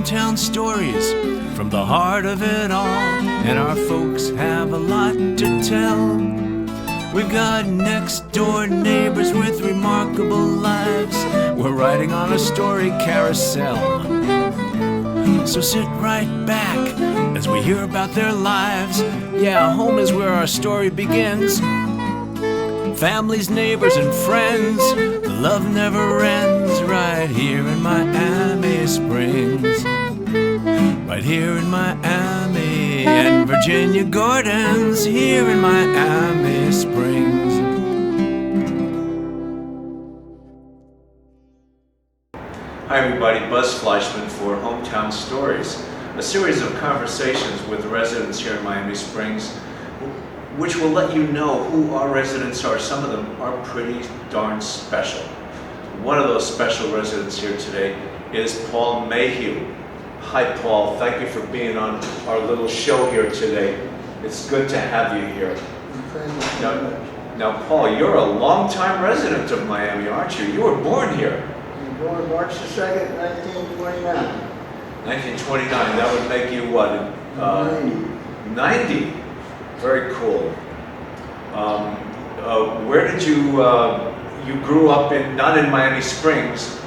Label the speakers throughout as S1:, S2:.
S1: hometown stories from the heart of it all, and our folks have a lot to tell. We've got next door neighbors with remarkable lives. We're riding on a story carousel. So sit right back as we hear about their lives. Yeah, home is where our story begins. Families, neighbors, and friends, the love never ends. Right here in Miami Springs, right here in Miami, and Virginia Gordon's here in Miami Springs.
S2: Hi everybody, Buzz Fleischman for Hometown Stories, a series of conversations with residents here in Miami Springs, which will let you know who our residents are. Some of them are pretty darn special. One of those special residents here today is Paul Mayhew. Hi Paul, thank you for being on our little show here today. It's good to have you here. Now Paul, you're a longtime resident of Miami, aren't you? You were born here.
S3: Born March the 2nd, 1929.
S2: 1929, that would make you what? 90. Very cool. Where did you, you grew up in, not in Miami Springs,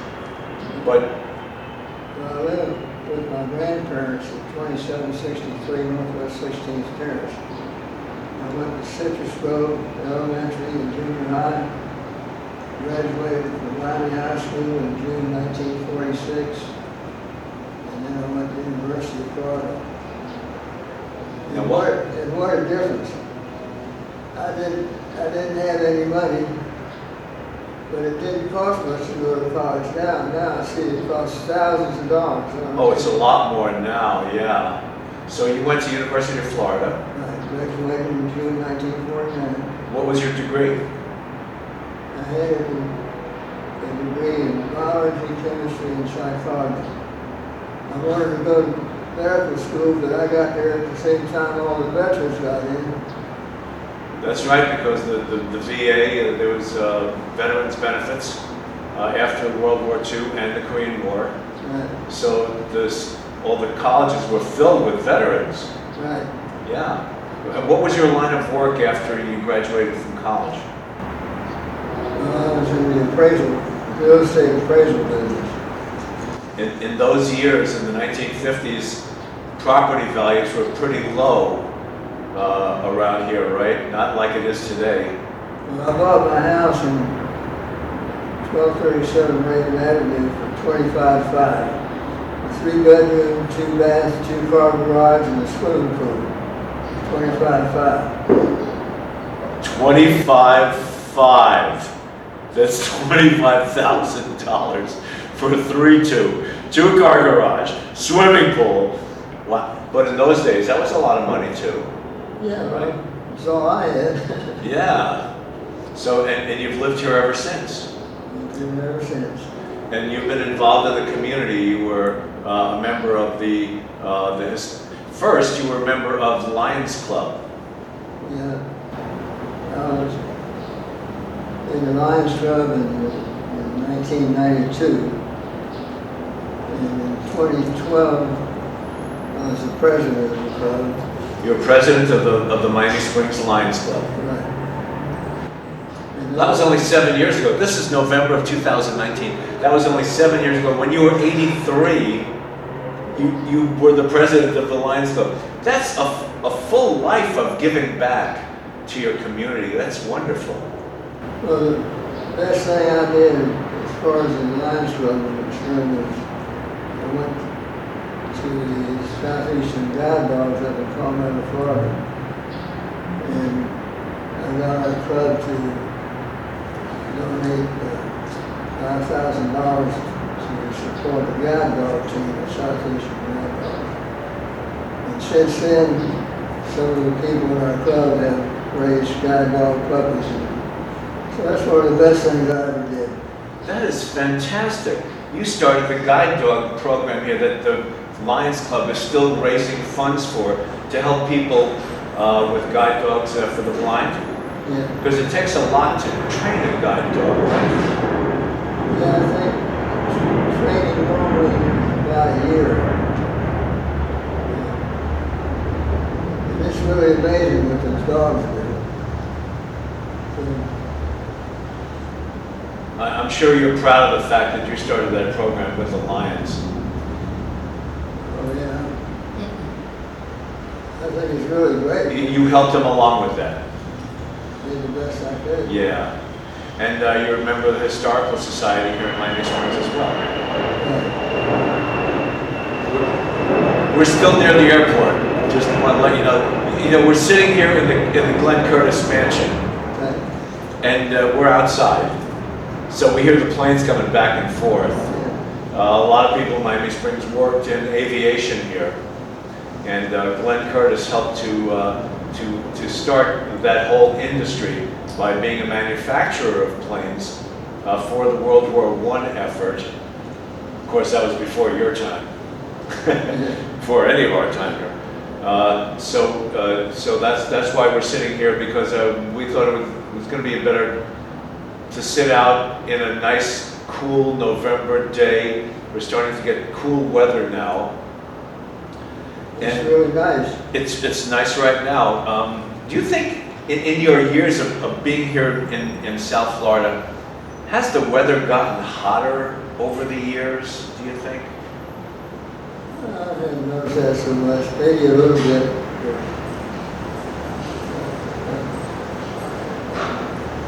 S2: but?
S3: I lived with my grandparents at 2763 Northwest 16th Terrace. I went to Citrus Grove Elementary and junior high. Graduated from Miami High School in June 1946, and then I went to the University of Florida. And what a difference! I didn't have any money, but it didn't cost much to go to college. Now I see it costs thousands of dollars.
S2: Oh, it's a lot more now, yeah. So you went to University of Florida.
S3: I graduated in June 1949.
S2: What was your degree?
S3: I had a degree in biology, chemistry, and psychology. I wanted to go to medical school, but I got there at the same time all the veterans got in.
S2: That's right, because the VA, there was veterans benefits after World War II and the Korean War.
S3: Right.
S2: So all the colleges were filled with veterans.
S3: Right.
S2: Yeah. What was your line of work after you graduated from college?
S3: I was in the real estate appraisal business.
S2: In those years, in the 1950s, property values were pretty low around here, right? Not like it is today.
S3: Well, I bought my house in 1237 Reagan Avenue for $25,500. A 3-bedroom, 2-bath, 2-car garage, and a swimming pool. $25,500.
S2: $25,500. That's $25,000 for a 3-2, 2-car garage, swimming pool. Wow! But in those days, that was a lot of money too.
S3: Yeah,
S2: right.
S3: That's all I had.
S2: Yeah. So, and you've lived here ever since.
S3: Lived here ever since.
S2: And you've been involved in the community. You were a member of first you were a member of the Lions Club.
S3: Yeah. I was in the Lions Club in 1992. And in 2012, I was the president of the club.
S2: You're president of the Miami Springs Lions Club.
S3: Right.
S2: That was only 7 years ago. This is November of 2019. That was only 7 years ago. When you were 83, you were the president of the Lions Club. That's a full life of giving back to your community. That's wonderful.
S3: Well, the best thing I did as far as the Lions Club was concerned was I went to the Southeastern Guide Dogs up in Palmetto, Florida, and I got our club to donate $5,000 to support the guide dog team at Southeastern Guide Dogs. And since then, some of the people in our club have raised guide dog puppies. So that's one of the best things I ever did.
S2: That is fantastic. You started the guide dog program here that the Lions Club is still raising funds for to help people with guide dogs for the blind.
S3: Yeah.
S2: Because it takes a lot to train a guide dog, right?
S3: Yeah, I think training normally about a year.
S2: I'm sure you're proud of the fact that you started that program with the Lions.
S3: Oh, yeah. I think it's really great.
S2: You helped them along with that.
S3: Did the best I could.
S2: Yeah. And you're a member of the Historical Society here in Miami Springs as well. We're still near the airport. Just want to let you know. You know, we're sitting here in the Glenn Curtis mansion,
S3: Okay.
S2: and we're outside. So we hear the planes coming back and forth.
S3: Yeah.
S2: A lot of people in Miami Springs worked in aviation here, and Glenn Curtis helped to start that whole industry by being a manufacturer of planes for the World War I effort. Of course, that was before your time, before any of our time here. So that's why we're sitting here, because we thought it was going to be better to sit out in a nice, cool November day. We're starting to get cool weather now.
S3: It's
S2: And
S3: really nice.
S2: it's nice right now. Do you think in your years of being here in South Florida, has the weather gotten hotter over the years, do you think?
S3: I haven't noticed that so much, maybe a little bit.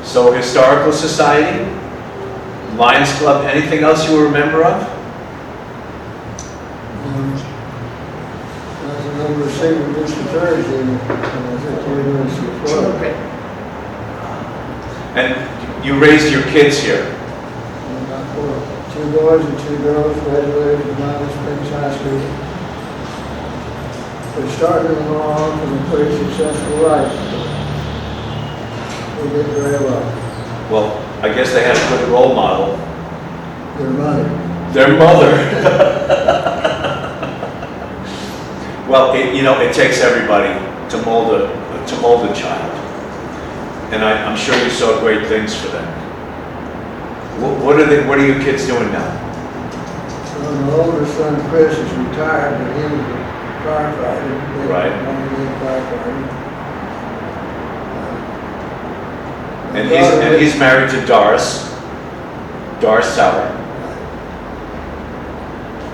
S2: So Historical Society, Lions Club, anything else you were a member of?
S3: I was a member of St. Mr. Thursday, and I was at the University of Florida.
S2: And you raised your kids here.
S3: And I got 2 boys and 2 girls graduated from Miami Springs High School. They started them all off in a pretty successful life. They did very well.
S2: Well, I guess they had a good role model.
S3: Their mother.
S2: Their mother. Well, it takes everybody to mold a child, and I'm sure you saw great things for them. What are your kids doing now?
S3: Well, my older son Chris is retired, but he was a firefighter.
S2: Right.
S3: Firefighter.
S2: And he's married to Doris Sauer.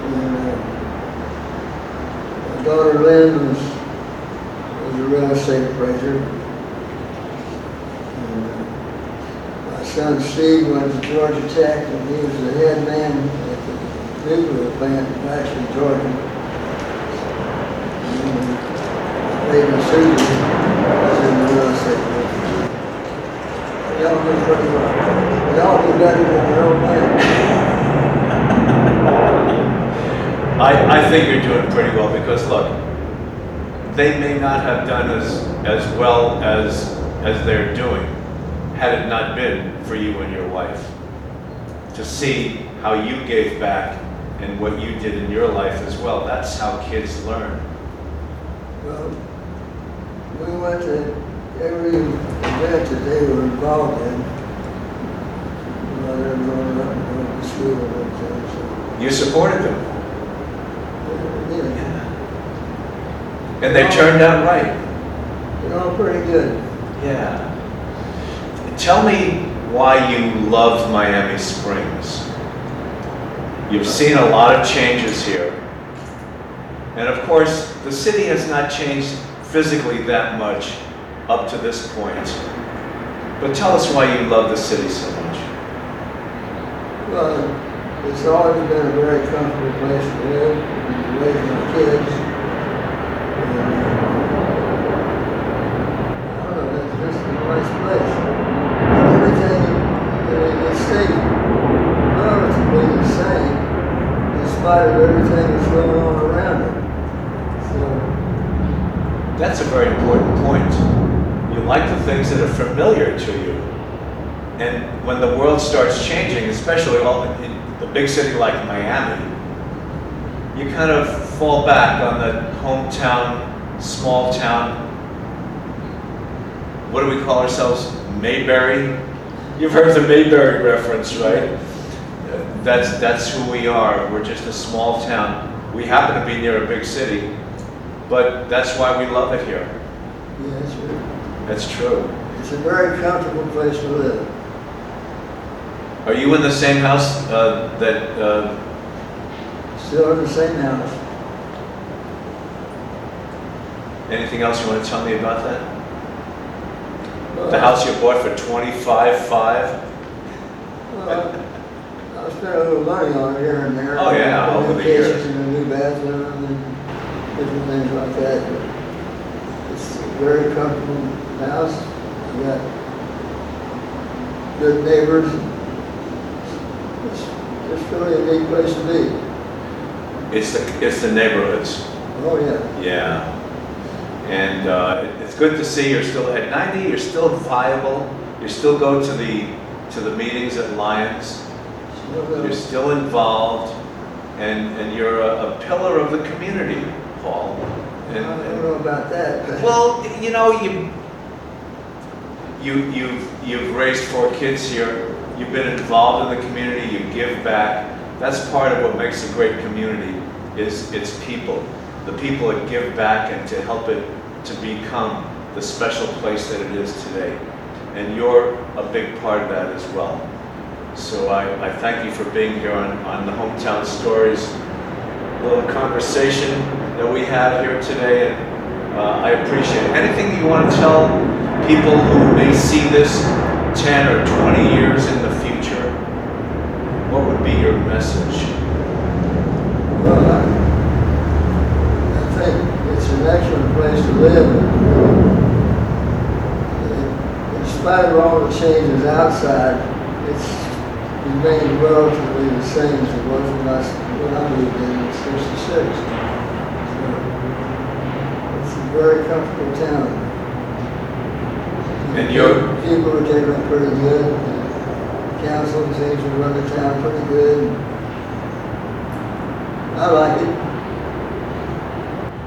S3: And, my daughter Lynn was a real estate appraiser. And, my son Steve went to Georgia Tech, and he was the head man at the nuclear plant in Baxter, Georgia. And Baby Susan was in the real estate business. They all do pretty well. They all do better than their own man.
S2: I think you're doing pretty well, because look, they may not have done as well as they're doing had it not been for you and your wife. To see how you gave back and what you did in your life as well, that's how kids learn.
S3: Well, we went to every event that they were involved in. While they were growing up and going to school and everything, so.
S2: You supported them,
S3: Yeah,
S2: and they turned out right.
S3: they're all pretty good.
S2: Yeah. Tell me why you love Miami Springs. You've seen a lot of changes here. And of course, the city has not changed physically that much up to this point. But tell us why you love the city so much.
S3: Well, it's always been a very comfortable place to live, and to raise my kids. And, I don't know, it's just a nice place. And everything, it stays relatively the same, in spite of everything that's going on around it. So,
S2: That's a very important point. You like the things that are familiar to you. And when the world starts changing, especially in a big city like Miami, you kind of fall back on the hometown, small town. What do we call ourselves? Mayberry? You've heard the Mayberry reference, right? That's who we are. We're just a small town. We happen to be near a big city, but that's why we love it here.
S3: yeah, it's,
S2: That's true.
S3: it's a very comfortable place to live.
S2: Are you in the same house that?
S3: Still in the same house.
S2: Anything else you want to tell me about that?
S3: Well,
S2: The house you bought for $25,500?
S3: Well, I spent a little money on it here and there.
S2: Oh, yeah,
S3: Put
S2: over
S3: new
S2: the years.
S3: kitchen and a new bathroom and different things like that. But it's a very comfortable house. I got good neighbors. It's really a neat place to be.
S2: It's the neighborhoods.
S3: Oh, yeah.
S2: Yeah. And it's good to see you're still at 90. You're still viable. You still go to the meetings at Lions. You're still involved, and you're a pillar of the community, Paul.
S3: I don't know about that. But
S2: Well, you know, you've raised 4 kids here. You've been involved in the community. You give back. That's part of what makes a great community. Is its people, the people that give back and to help it to become the special place that it is today. And you're a big part of that as well. So I thank you for being here on the Hometown Stories little conversation that we have here today, and I appreciate it. Anything that you want to tell people who may see this 10 or 20 years in the future, what would be your message?
S3: well, I think it's an excellent place to live. In spite of all the changes outside, it's remained relatively the same as it was when I moved in '66. So it's a very comfortable town.
S2: And you're-
S3: People are taking it pretty good. The council seems to run the town pretty good. I like it.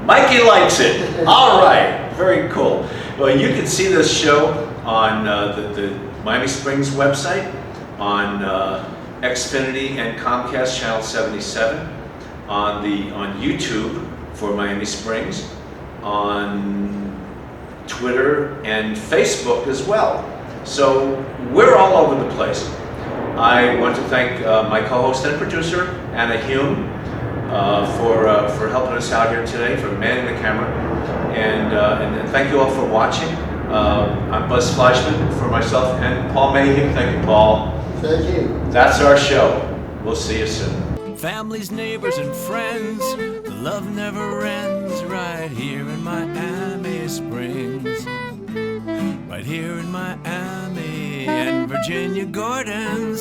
S2: Mikey likes it. All right, very cool. Well, you can see this show on the Miami Springs website, on Xfinity and Comcast Channel 77, on YouTube for Miami Springs, on Twitter and Facebook as well. So we're all over the place. I want to thank my co-host and producer, Anna Hume, for helping us out here today, for manning the camera, and thank you all for watching. I'm Buzz Fleischman for myself and Paul Mayhew. Thank you, Paul.
S3: Thank you.
S2: That's our show. We'll see you soon.
S1: Families, neighbors, and friends, the love never ends right here in Miami Springs. Right here in Miami and Virginia Gardens.